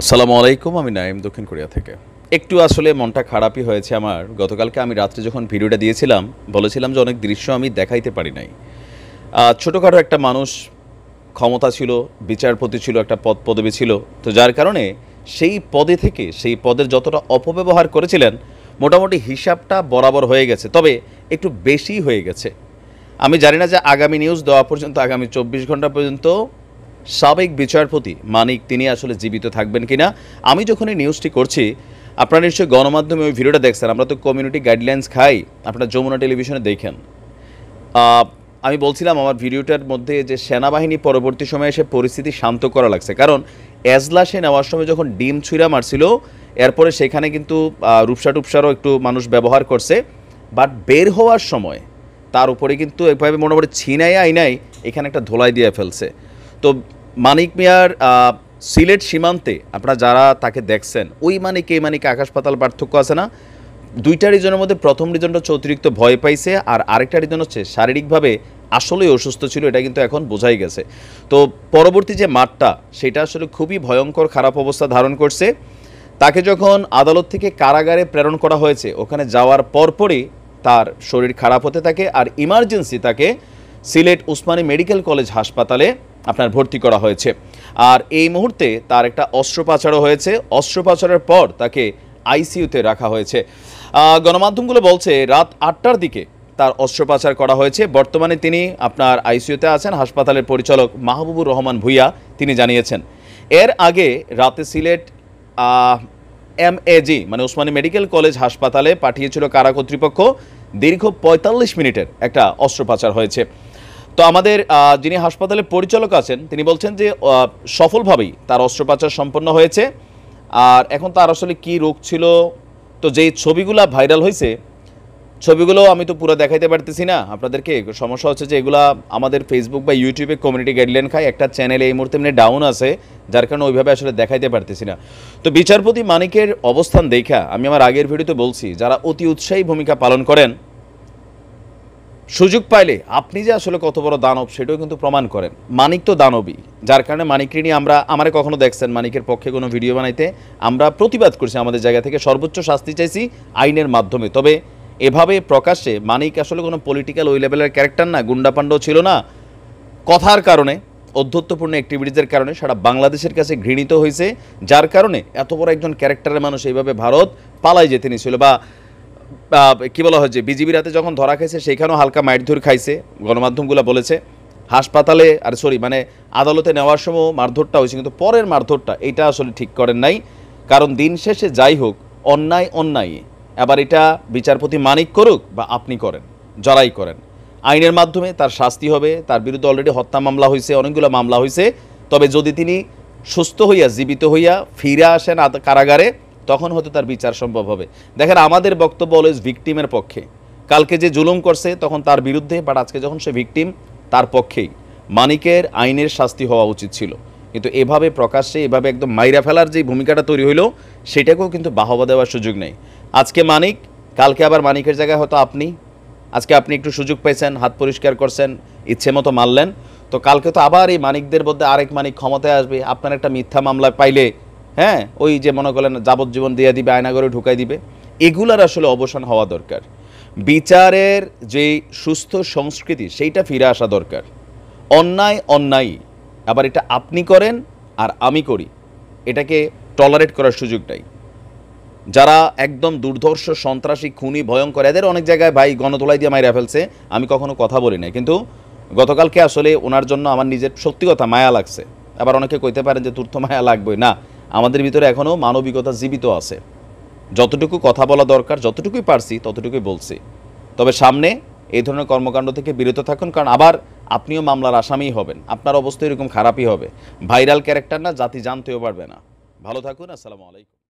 আসসালামু আলাইকুম। আমি নাইম, দক্ষিণ কোরিয়া থেকে। একটু আসলে মনটা খারাপই হয়েছে আমার। গতকালকে আমি রাত্রে যখন ভিডিওটা দিয়েছিলাম, বলেছিলাম যে অনেক দৃশ্য আমি দেখাইতে পারি নাই। ছোটোখাটো একটা মানুষ, ক্ষমতা ছিল, বিচারপতি ছিল, একটা পদবি ছিল। তো যার কারণে সেই পদে থেকে সেই পদের যতটা অপব্যবহার করেছিলেন, মোটামুটি হিসাবটা বরাবর হয়ে গেছে। তবে একটু বেশি হয়ে গেছে। আমি জানি না যে আগামী নিউজ দেওয়া পর্যন্ত, আগামী ২৪ ঘন্টা পর্যন্ত সাবেক বিচারপতি মানিক তিনি আসলে জীবিত থাকবেন কিনা। আমি যখন এই নিউজটি করছি, আপনারা নিশ্চয়ই গণমাধ্যমে ওই ভিডিওটা দেখছেন। আমরা তো কমিউনিটি গাইডলাইন্স খাই, আপনারা যমুনা টেলিভিশনে দেখেন। আমি বলছিলাম আমার ভিডিওটার মধ্যে যে সেনাবাহিনী পরবর্তী সময়ে এসে পরিস্থিতি শান্ত করা লাগছে, কারণ এজলাসে নেওয়ার সময় যখন ডিম ছুঁড়া মারছিল, এরপরে সেখানে কিন্তু রূপসা টুপসারও একটু মানুষ ব্যবহার করছে। বাট বের হওয়ার সময় তার উপরে কিন্তু একভাবে মোটামুটি ছিনাই আইনাই এখানে একটা ধোলাই দিয়ে ফেলছে। তো মানিক মিয়ার সিলেট সীমান্তে আপনারা যারা তাকে দেখছেন, ওই মানিক এই মানিক আকাশ পাতাল পার্থক্য আছে না। দুইটা রিজনের মধ্যে প্রথম রিজনটা হচ্ছে অতিরিক্ত ভয় পাইছে, আর আরেকটা রিজন হচ্ছে শারীরিকভাবে আসলেই অসুস্থ ছিল, এটা কিন্তু এখন বোঝাই গেছে। তো পরবর্তী যে মাঠটা, সেটা আসলে খুবই ভয়ঙ্কর খারাপ অবস্থা ধারণ করছে। তাকে যখন আদালত থেকে কারাগারে প্রেরণ করা হয়েছে, ওখানে যাওয়ার পরপরই তার শরীর খারাপ হতে থাকে, আর ইমার্জেন্সি তাকে সিলেট উসমানী মেডিকেল কলেজ হাসপাতালে আপনার ভর্তি করা হয়েছে। আর এই মুহূর্তে তার একটা অস্ত্রোপচারও হয়েছে। অস্ত্রোপচারের পর তাকে আইসিইউতে রাখা হয়েছে। গণমাধ্যমগুলো বলছে রাত ৮টার দিকে তার অস্ত্রোপচার করা হয়েছে। বর্তমানে তিনি আপনার আইসিইউতে আছেন। হাসপাতালের পরিচালক মাহবুবুর রহমান ভূঁইয়া তিনি জানিয়েছেন। এর আগে রাতে সিলেট এমএজি মানে উসমানী মেডিকেল কলেজ হাসপাতালে পাঠিয়েছিল কারা কর্তৃপক্ষ। দীর্ঘ ৪৫ মিনিটের একটা অস্ত্রোপচার হয়েছে। তো আমাদের যিনি হাসপাতালের পরিচালক আছেন, তিনি বলছেন যে সফলভাবেই তার অস্ত্রোপচার সম্পন্ন হয়েছে। আর এখন তার আসলে কি রোগ ছিল, তো যেই ছবিগুলো ভাইরাল হয়েছে, ছবিগুলো আমি তো পুরো দেখাইতে পারতেছি না আপনাদেরকে। সমস্যা হচ্ছে যে এগুলা আমাদের ফেসবুক বা ইউটিউবে কমিউনিটি গাইডলাইন খায়, একটা চ্যানেলে এই মুহূর্তে এমনি ডাউন আছে, যার কারণে ওইভাবে আসলে দেখাইতে পারতেছি না। তো বিচারপতি মানিকের অবস্থান দেখা আমি আমার আগের ভিডিওতে বলছি, যারা অতি উৎসাহী ভূমিকা পালন করেন, সুযোগ পাইলে আপনি যে আসলে কত বড় দানব সেটাও কিন্তু প্রমাণ করেন। মানিক তো দানবই, যার কারণে মানিককে নিয়ে আমারে কখনো দেখছেন মানিকের পক্ষে কোনো ভিডিও বানাইতে, আমরা প্রতিবাদ করছি আমাদের জায়গা থেকে, সর্বোচ্চ শাস্তি চাইছি আইনের মাধ্যমে। তবে এভাবে প্রকাশ্যে মানিক আসলে কোনো পলিটিক্যাল ওই লেভেলের ক্যারেক্টার না, গুন্ডাপান্ডও ছিল না। কথার কারণে, অধ্যত্বপূর্ণ অ্যাক্টিভিটিসের কারণে সারা বাংলাদেশের কাছে ঘৃণিত হয়েছে, যার কারণে এত বড় একজন ক্যারেক্টারের মানুষ এইভাবে ভারত পালাই যেতে নিয়েছিল। বা কী বলা হয় যে বিজিবির হাতে যখন ধরা খাইছে সেখানেও হালকা মারধর খাইছে, গণমাধ্যমগুলো বলেছে। হাসপাতালে আদালতে নেওয়ার সময় মারধরটা হয়েছে, কিন্তু পরের মারধরটা এইটা আসলে ঠিক করেন নাই। কারণ দিন শেষে যাই হোক, অন্যায় অন্যায়। এবার এটা বিচারপতি মানিক করুক বা আপনি করেন, যারাই করেন, আইনের মাধ্যমে তার শাস্তি হবে। তার বিরুদ্ধে অলরেডি হত্যা মামলা হয়েছে, অনেকগুলো মামলা হয়েছে। তবে যদি তিনি সুস্থ হইয়া, জীবিত হইয়া ফিরে আসেন কারাগারে, তখন হয়তো তার বিচার সম্ভব হবে। দেখেন, আমাদের বক্তব্য অলওয়েজ ভিকটিমের পক্ষে। কালকে যে জুলুম করছে তখন তার বিরুদ্ধে, বাট আজকে যখন সে ভিকটিম তার পক্ষেই। মানিকের আইনের শাস্তি হওয়া উচিত ছিল, কিন্তু এভাবে প্রকাশ্যে এভাবে একদম মাইরা ফেলার যে ভূমিকাটা তৈরি হইল, সেটাকেও কিন্তু বাহবা দেওয়ার সুযোগ নেই। আজকে মানিক, কালকে আবার মানিকের জায়গায় হয়তো আপনি। আজকে আপনি একটু সুযোগ পেয়েছেন, হাত পরিষ্কার করছেন, ইচ্ছে মতো মারলেন। তো কালকে তো আবার এই মানিকদের মধ্যে আরেক মানিক ক্ষমতায় আসবে। আপনার একটা মিথ্যা মামলা পাইলে, হ্যাঁ, ওই যে মনে করলেন যাবজ্জীবন দিয়ে দিবে, আয়নাঘরে ঢুকাই দিবে। এগুলার আসলে অবসান হওয়া দরকার। বিচারের যে সুস্থ সংস্কৃতি, সেইটা ফিরে আসা দরকার। অন্যায় অন্যায়, আবার এটা আপনি করেন আর আমি করি, এটাকে টলারেট করার সুযোগ নাই। যারা একদম দুর্ধর্ষ, সন্ত্রাসী, খুনি, ভয়ঙ্কর, এদের অনেক জায়গায় ভাই গণতোলাই দিয়ে মাইরা ফেলছে, আমি কখনো কথা বলি না। কিন্তু গতকালকে আসলে ওনার জন্য আমার নিজের সত্যি কথা মায়া লাগছে। আবার অনেকে কইতে পারেন যে তোর তো মায়া লাগবে না, আমাদের ভিতরে এখনও মানবিকতা জীবিত আছে। যতটুকু কথা বলা দরকার, যতটুকুই পারছি ততটুকুই বলছি। তবে সামনে এই ধরনের কর্মকাণ্ড থেকে বিরত থাকুন, কারণ আবার আপনিও মামলার আসামিই হবেন। আপনার অবস্থা এরকম খারাপই হবে। ভাইরাল ক্যারেক্টার না, জাতি জানতেও পারবে না। ভালো থাকুন। আসসালামু আলাইকুম।